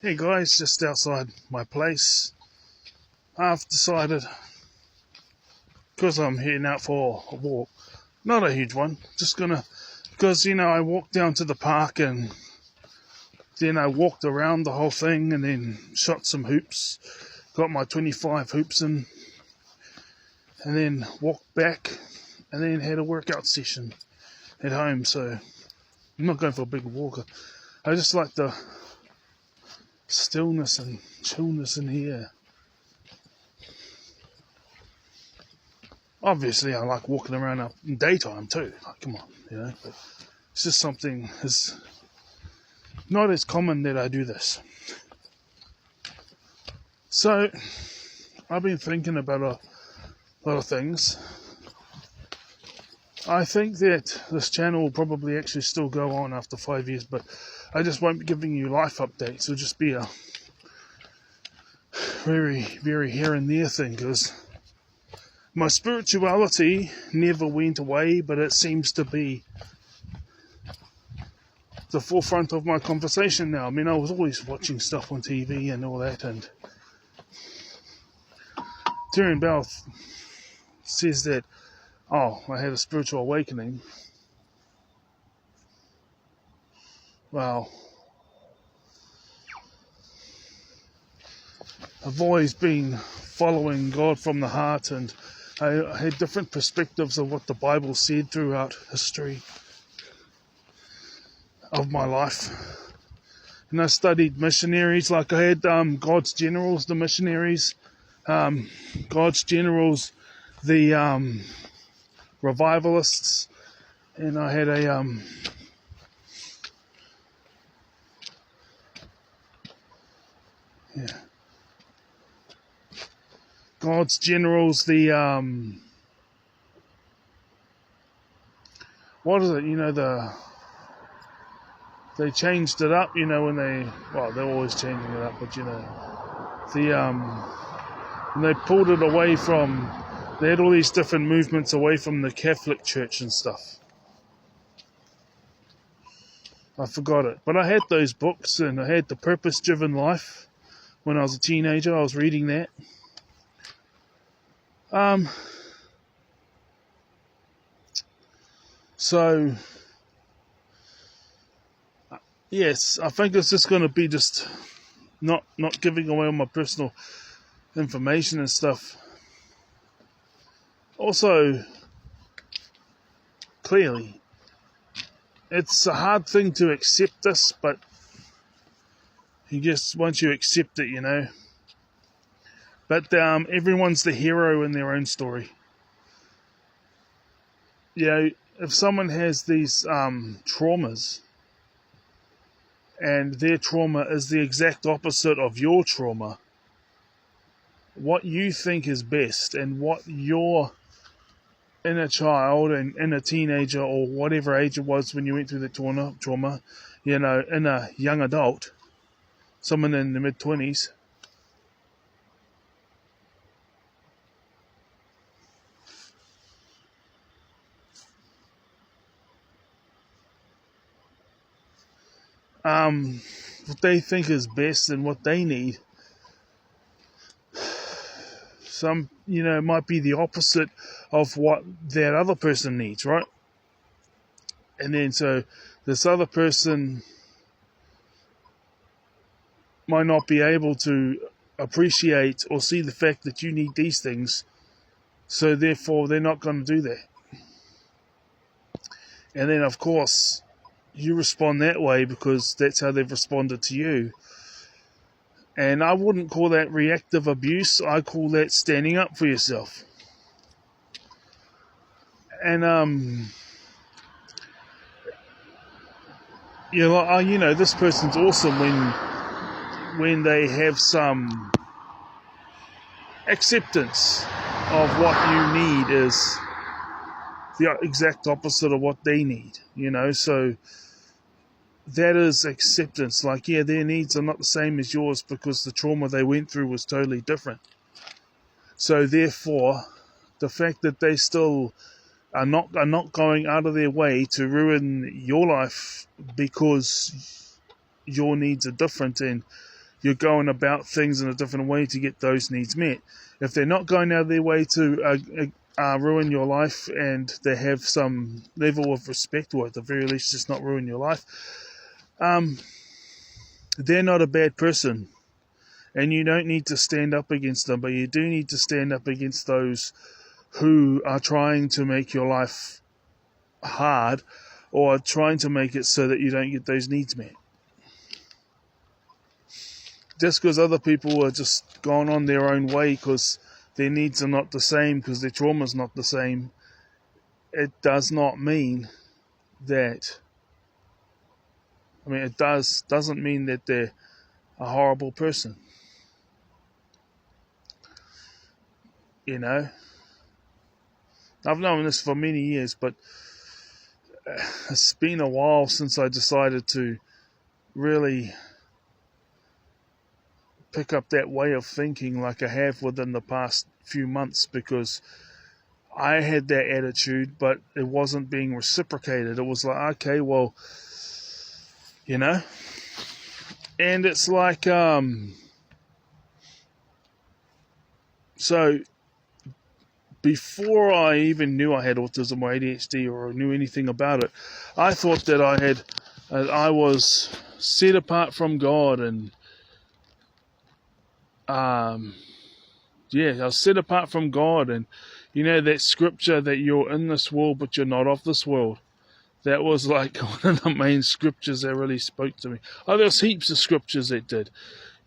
Hey guys, just outside my place. I've decided, because I'm heading out for a walk, not a huge one, because I walked down to the park and then I walked around the whole thing and then shot some hoops, got my 25 hoops in, and then walked back and then had a workout session at home. So I'm not going for a big walk. I just like the stillness and chillness in here. Obviously, I like walking around in daytime too. Like, come on, but it's just something. It's not as common that I do this. So, I've been thinking about a lot of things. I think that this channel will probably actually still go on after 5 years, but I just won't be giving you life updates. It'll just be a very, very here and there thing, because my spirituality never went away, but it seems to be the forefront of my conversation now. I mean, I was always watching stuff on TV and all that, and Tyrion Bell says that, I had a spiritual awakening. Well, I've always been following God from the heart, and I had different perspectives of what the Bible said throughout history of my life. And I studied missionaries, like I had God's Generals, the missionaries, God's Generals, the revivalists, and I had God's Generals, the what is it? They changed it up, when they're always changing it up, but when they pulled it away from, they had all these different movements away from the Catholic Church and stuff. I forgot it, but I had those books, and I had The Purpose-Driven Life when I was a teenager. I was reading that. So, yes, I think it's just going to be just not giving away all my personal information and stuff. Also, clearly, it's a hard thing to accept this, but once you accept it, But everyone's the hero in their own story. If someone has these traumas, and their trauma is the exact opposite of your trauma, what you think is best and what your inner child and inner teenager or whatever age it was when you went through the trauma, in a young adult, someone in the mid-20s, what they think is best and what they need. Some, might be the opposite of what that other person needs, right? And then so this other person might not be able to appreciate or see the fact that you need these things, so therefore they're not going to do that. And then, of course, you respond that way because that's how they've responded to you. And I wouldn't call that reactive abuse. I call that standing up for yourself. And, this person's awesome when they have some acceptance of what you need is the exact opposite of what they need, so that is acceptance. Like, their needs are not the same as yours because the trauma they went through was totally different. So therefore, the fact that they still are not going out of their way to ruin your life because your needs are different and you're going about things in a different way to get those needs met. If they're not going out of their way to ruin your life, and they have some level of respect, or at the very least just not ruin your life, they're not a bad person. And you don't need to stand up against them, but you do need to stand up against those who are trying to make your life hard, or trying to make it so that you don't get those needs met. Just because other people are just gone on their own way because their needs are not the same, because their trauma is not the same, it does not mean that, it doesn't mean that they're a horrible person. You know, I've known this for many years, but it's been a while since I decided to really pick up that way of thinking like I have within the past few months, because I had that attitude, but it wasn't being reciprocated. It was like, okay, well, and it's like, so before I even knew I had autism or ADHD or knew anything about it, I thought that I was set apart from God, and I was set apart from God, and that scripture that you're in this world but you're not of this world. That was like one of the main scriptures that really spoke to me. Oh, there's heaps of scriptures that did.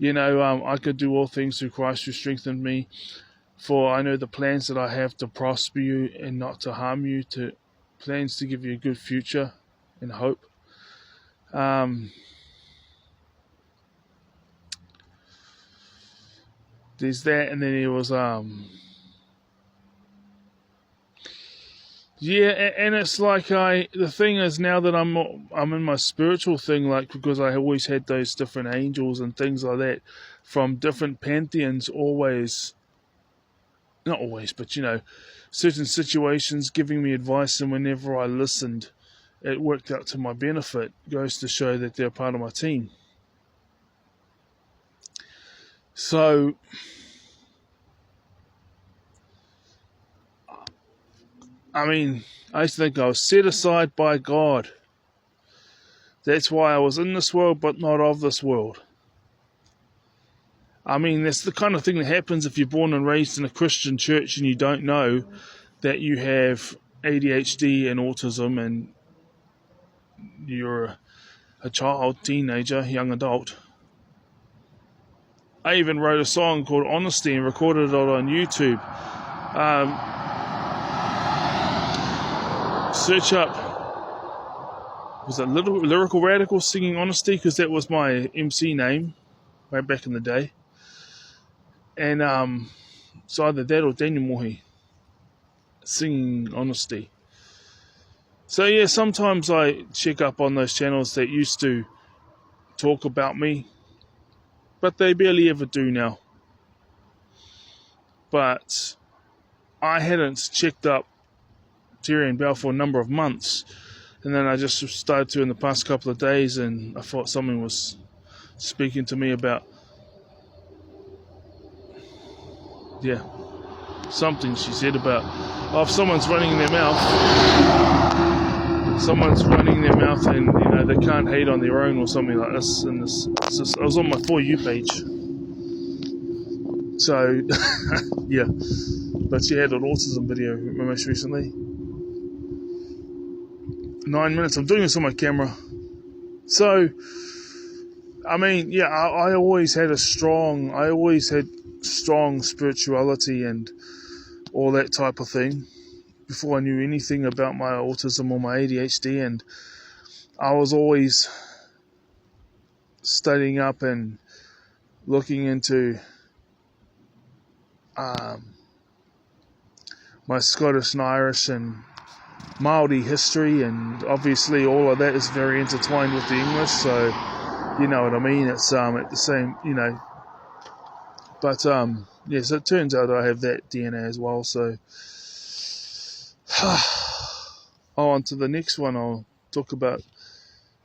I could do all things through Christ who strengthened me. For I know the plans that I have to prosper you and not to harm you, to plans to give you a good future and hope. There's that, and then it was and it's like the thing is, now that I'm in my spiritual thing, like, because I always had those different angels and things like that from different pantheons, not always, but certain situations giving me advice, and whenever I listened, it worked out to my benefit. Goes to show that they're part of my team. So I used to think I was set aside by God. That's why I was in this world but not of this world. That's the kind of thing that happens if you're born and raised in a Christian church and you don't know that you have ADHD and autism, and you're a child, teenager, young adult. I even wrote a song called Honesty and recorded it on YouTube. Search up, was it Lyrical Radical singing Honesty, because that was my MC name way back in the day. And it's either that or Daniel Mohi singing Honesty. So yeah, sometimes I check up on those channels that used to talk about me, but they barely ever do now. But I hadn't checked up Terry and Bell for a number of months, and then I just started to in the past couple of days, and I thought someone was speaking to me about something she said about, if someone's running their mouth and they can't hate on their own or something like this. And I was on my For You page, so yeah. But she had an autism video most recently. 9 minutes. I'm doing this on my camera. So I always had strong spirituality and all that type of thing before I knew anything about my autism or my ADHD, and I was always studying up and looking into my Scottish and Irish and Māori history, and obviously all of that is very intertwined with the English, so you know what I mean. It's at the same, but so it turns out I have that DNA as well. So on to the next one. I'll talk about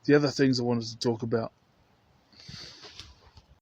the other things I wanted to talk about.